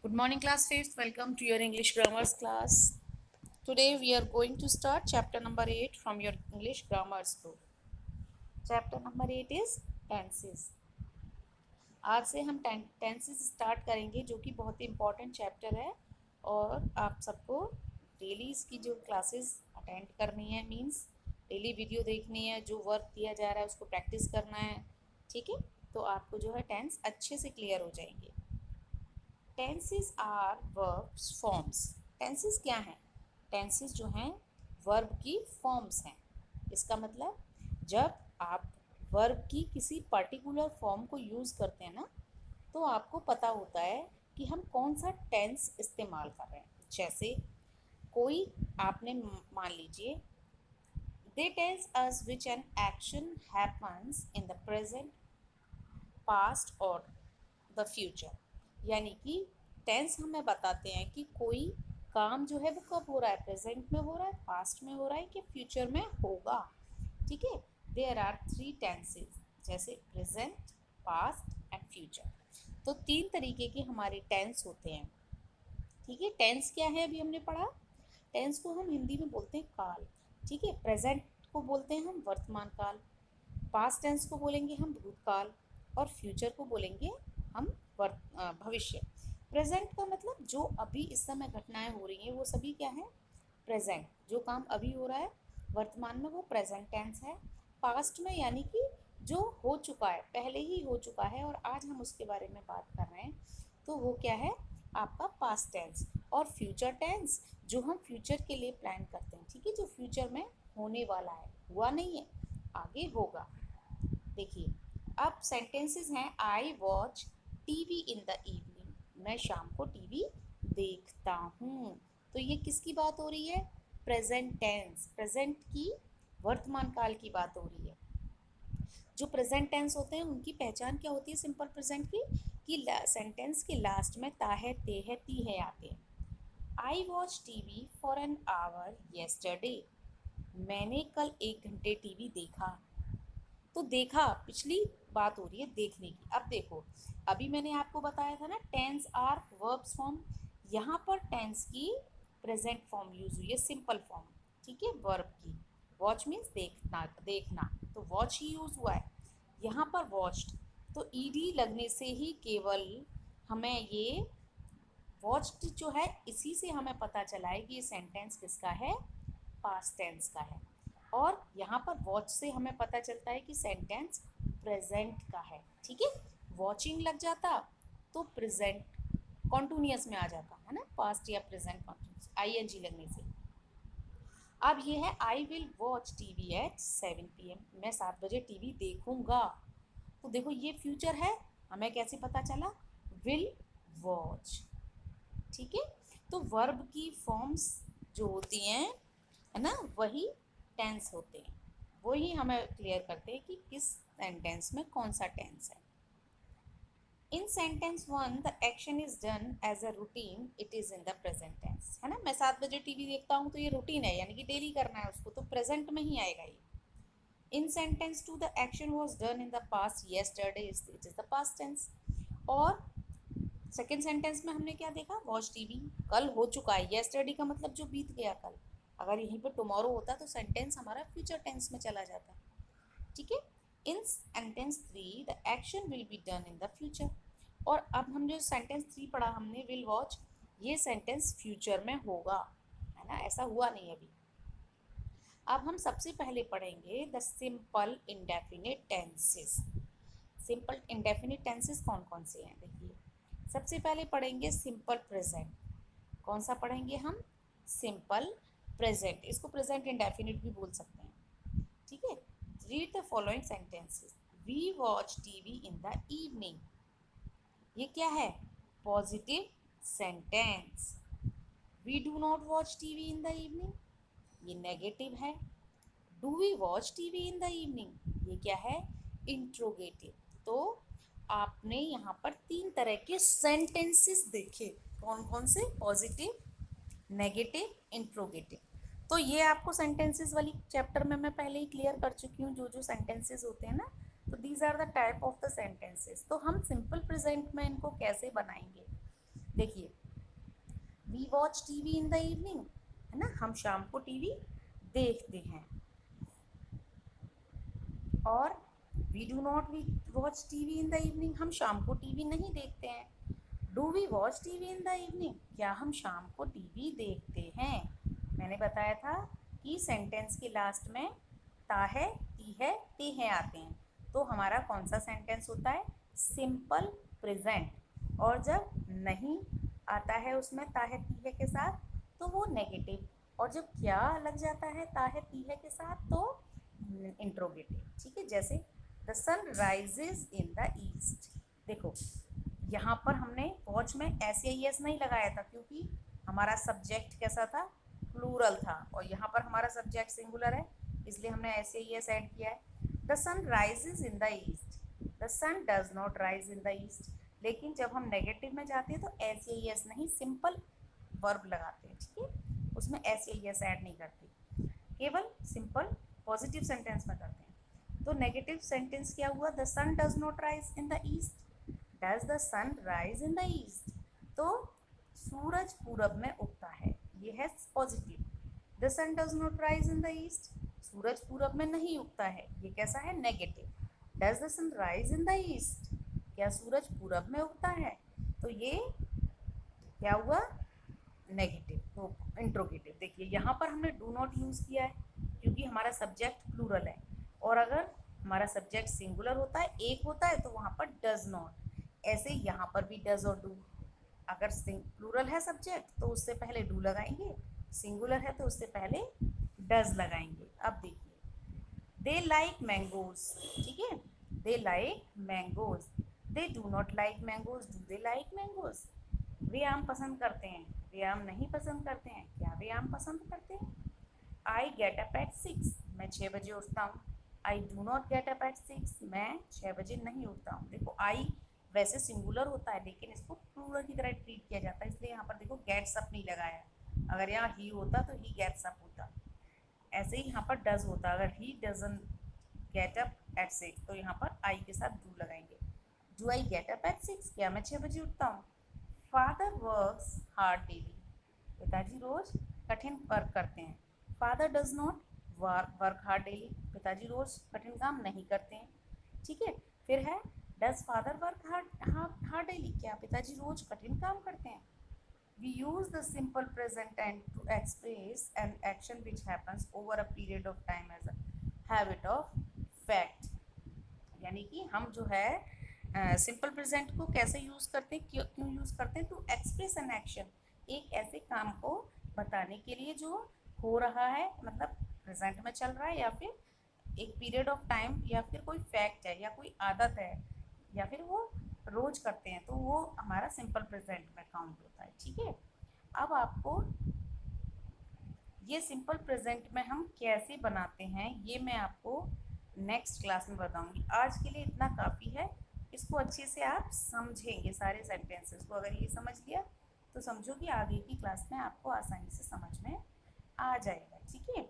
Good morning, class 5th. Welcome to your English grammars class. Today we are going to start chapter number 8 from your English grammars book. Chapter number 8 is tenses. आज से हम tenses start करेंगे जो कि बहुत ही important chapter है और आप सबको डेली इसकी जो क्लासेस अटेंड करनी है मींस डेली वीडियो देखनी है, जो वर्क दिया जा रहा है उसको प्रैक्टिस करना है, ठीक है। तो आपको जो है टेंस अच्छे से क्लियर हो जाएंगे। Tenses are verbs forms. Tenses क्या हैं? टेंसेस जो हैं वर्ब की फॉर्म्स हैं। इसका मतलब जब आप वर्ब की किसी पर्टिकुलर फॉर्म को यूज़ करते हैं ना, तो आपको पता होता है कि हम कौन सा टेंस इस्तेमाल कर रहे हैं। जैसे कोई आपने मान लीजिए they tells us which an action happens in the present, past और द फ्यूचर। यानी कि टेंस हमें बताते हैं कि कोई काम जो है वो कब हो रहा है, प्रेजेंट में हो रहा है, पास्ट में हो रहा है कि फ्यूचर में होगा, ठीक है। देयर आर 3 टेंसेस, जैसे प्रेजेंट, पास्ट एंड फ्यूचर। तो 3 तरीके के हमारे टेंस होते हैं, ठीक है। टेंस क्या है अभी हमने पढ़ा। टेंस को हम हिंदी में बोलते हैं काल, ठीक है। प्रेजेंट को बोलते हैं हम वर्तमान काल, पास्ट टेंस को बोलेंगे हम भूतकाल और फ्यूचर को बोलेंगे हम भविष्य। प्रेजेंट का मतलब जो अभी इस समय घटनाएं हो रही हैं वो सभी क्या है, प्रेजेंट। जो काम अभी हो रहा है वर्तमान में वो प्रेजेंट टेंस है। पास्ट में यानी कि जो हो चुका है, पहले ही हो चुका है और आज हम उसके बारे में बात कर रहे हैं, तो वो क्या है आपका पास्ट टेंस। और फ्यूचर टेंस जो हम फ्यूचर के लिए प्लान करते हैं, ठीक है, जो फ्यूचर में होने वाला है, हुआ नहीं है, आगे होगा। देखिए अब सेंटेंसेस हैं, I watch TV in the evening. मैं शाम को टीवी देखता हूँ। तो ये किसकी बात हो रही है, प्रेजेंट टेंस, प्रेजेंट की वर्तमान काल की बात हो रही है। जो प्रेजेंट टेंस होते हैं उनकी पहचान क्या होती है सिंपल प्रेजेंट की, कि सेंटेंस के लास्ट में ता है, ते है, ती है आते हैं। I watch TV for an hour yesterday. मैंने कल 1 घंटे टीवी देखा। तो देखा पिछली बात हो रही है देखने की। अब देखो अभी मैंने आपको बताया था ना टेंस आर वर्ब्स फॉर्म, यहाँ पर टेंस की प्रेजेंट फॉर्म यूज हुई है, सिंपल फॉर्म, ठीक है, वर्ब की। वॉच मीन्स देखना, देखना, तो वॉच ही यूज हुआ है यहाँ पर, वॉच्ड। तो ईडी लगने से ही केवल हमें ये वॉच्ड जो है इसी से हमें पता चला है कि ये सेंटेंस किसका है, पास्ट टेंस का है। और यहाँ पर वॉच से हमें पता चलता है कि सेंटेंस प्रेजेंट का है, ठीक है। वॉचिंग लग जाता तो प्रेजेंट कॉन्टिन्यूअस में आ जाता है ना, पास्ट या प्रेजेंट कॉन्टिन्यूअस आईएनजी लगने से। अब ये है I will watch TV at 7 PM। मैं 7 बजे टीवी देखूंगा। तो देखो ये फ्यूचर है, हमें कैसे पता चला, विल वॉच, ठीक है। तो वर्ब की फॉर्म्स जो होती हैं है ना, वही टेंस होते हैं, वही हमें क्लियर करते हैं कि किस सेंटेंस में कौन सा टेंस है। In sentence 1 the action is done as a routine, it is in the present tense, है ना। मैं 7 बजे टीवी देखता हूँ तो ये रूटीन है, यानी कि डेली करना है उसको, तो प्रेजेंट में ही आएगा ये। In sentence 2 the action was done in the past yesterday, it is the past tense. और सेकेंड सेंटेंस में हमने क्या देखा, वॉच टीवी कल हो चुका है, येस्टरडे का मतलब जो बीत गया कल। अगर यहीं पर टुमारो होता तो सेंटेंस हमारा फ्यूचर टेंस में चला जाता, ठीक है। In sentence 3 the action will be done in the future. और अब हम जो सेंटेंस 3 पढ़ा हमने, विल वॉच, ये सेंटेंस फ्यूचर में होगा, है ना, ऐसा हुआ नहीं अभी। अब हम सबसे पहले पढ़ेंगे the simple indefinite tenses. Simple indefinite tenses कौन कौन से हैं, देखिए सबसे पहले पढ़ेंगे सिंपल प्रेजेंट। कौन सा पढ़ेंगे हम, सिंपल प्रेजेंट, इसको प्रेजेंट इंडेफिनिट भी बोल सकते हैं, ठीक है। Read the following sentences, we watch TV in the evening, ये क्या है, positive sentence. We do not watch TV in the evening, ये नेगेटिव है। Do we watch TV in the evening, ये क्या है, इंट्रोगेटिव। तो आपने यहाँ पर 3 तरह के सेंटेंसेस देखे, कौन कौन से, पॉजिटिव, नेगेटिव, इंट्रोगेटिव। तो ये आपको सेंटेंसेस वाली चैप्टर में मैं पहले ही क्लियर कर चुकी हूँ, जो जो सेंटेंसेस होते हैं ना। तो these are the type of the sentences. तो हम सिंपल प्रेजेंट में इनको कैसे बनाएंगे, देखिए, we watch TV in the evening, है ना, हम शाम को टीवी देखते हैं। और we do not we watch TV in the evening, हम शाम को टीवी नहीं देखते हैं। Do we watch TV in the evening, क्या हम शाम को टीवी देखते हैं। मैंने बताया था कि सेंटेंस के लास्ट में ता है, ती है, ते हैं आते हैं, तो हमारा कौन सा सेंटेंस होता है, सिंपल प्रेजेंट। और जब नहीं आता है उसमें ता है ती है के साथ तो वो नेगेटिव, और जब क्या लग जाता है ता है ती है के साथ तो इंट्रोगेटिव। ठीक है, जैसे the sun rises in the east. देखो, यहाँ पर हमने वॉच में एस या एस नहीं लगाया था क्योंकि हमारा सब्जेक्ट कैसा था, प्लूरल था, और यहाँ पर हमारा सब्जेक्ट सिंगुलर है, इसलिए हमने एस या एस ऐड किया है। The sun rises in the east, the sun does not rise in the east. लेकिन जब हम नेगेटिव में जाते हैं तो एस या एस नहीं, सिंपल वर्ब लगाते हैं। ठीक है, उसमें एस या एस ऐड नहीं करते, केवल सिंपल पॉजिटिव सेंटेंस में करते हैं। तो नेगेटिव सेंटेंस क्या हुआ, the sun does not rise in the east. Does the sun rise in the east, तो सूरज पूरब में उगता है, ये है positive. The sun does not rise in the east, सूरज पूरब में नहीं उगता है, ये कैसा है, negative. Does the sun rise in the east, क्या सूरज पूरब में उगता है, तो ये क्या हुआ, नेगेटिव, तो इंट्रोगेटिव। देखिए यहाँ पर हमने डू नॉट यूज़ किया है क्योंकि हमारा सब्जेक्ट प्लूरल है, और अगर हमारा सब्जेक्ट सिंगुलर होता है, एक होता है, तो वहाँ पर डज नॉट। ऐसे यहाँ पर भी डज और डू, अगर प्लूरल है सब्जेक्ट तो उससे पहले डू लगाएंगे, सिंगुलर है तो उससे पहले डज लगाएंगे। अब देखिए, दे लाइक मैंगोज, ठीक है, they like mangoes, they do not like mangoes, do they like mangoes. वे आम पसंद करते हैं, वे आम नहीं पसंद करते हैं, क्या वे आम पसंद करते हैं। आई गेट अप एट 6, मैं 6 बजे उठता हूँ। I do not get up at 6, मैं 6 बजे नहीं उठता हूँ। देखो, आई वैसे सिंगुलर होता है लेकिन इसको प्लूरल की तरह ट्रीट किया जाता है, इसलिए यहाँ पर देखो गेट्स अप नहीं लगाया। अगर यहाँ ही होता तो ही गेट्स अप होता। ऐसे ही यहाँ पर डज होता, अगर he doesn't get up at 6 तो यहाँ पर आई के साथ डू लगाएंगे। Do I get up at 6, क्या मैं 6 बजे उठता हूँ। फादर वर्क्स हार्ड डेली, पिताजी रोज कठिन वर्क करते हैं। Father does not work hard daily, पिताजी रोज कठिन काम नहीं करते हैं। ठीक है, फिर है does father work hard daily, क्या पिताजी रोज कठिन काम करते हैं। We use the simple present tense to express an action which happens over a period of time as a habit of fact। यानी कि हम जो है सिंपल प्रेजेंट को कैसे यूज़ करते हैं, क्यों यूज़ करते हैं, टू एक्सप्रेस एन एक्शन, एक ऐसे काम को बताने के लिए जो हो रहा है, मतलब प्रेजेंट में चल रहा है, या फिर एक पीरियड ऑफ टाइम, या फिर कोई फैक्ट है, या कोई आदत है, या फिर वो रोज करते हैं, तो वो हमारा सिंपल प्रेजेंट में काउंट होता है। ठीक है, अब आपको ये सिंपल प्रेजेंट में हम कैसे बनाते हैं ये मैं आपको नेक्स्ट क्लास में बताऊंगी। आज के लिए इतना काफ़ी है, इसको अच्छे से आप समझेंगे सारे सेंटेंसेस को। अगर ये समझ लिया तो समझो कि आगे की क्लास में आपको आसानी से समझ में आ जाएगा। ठीक है।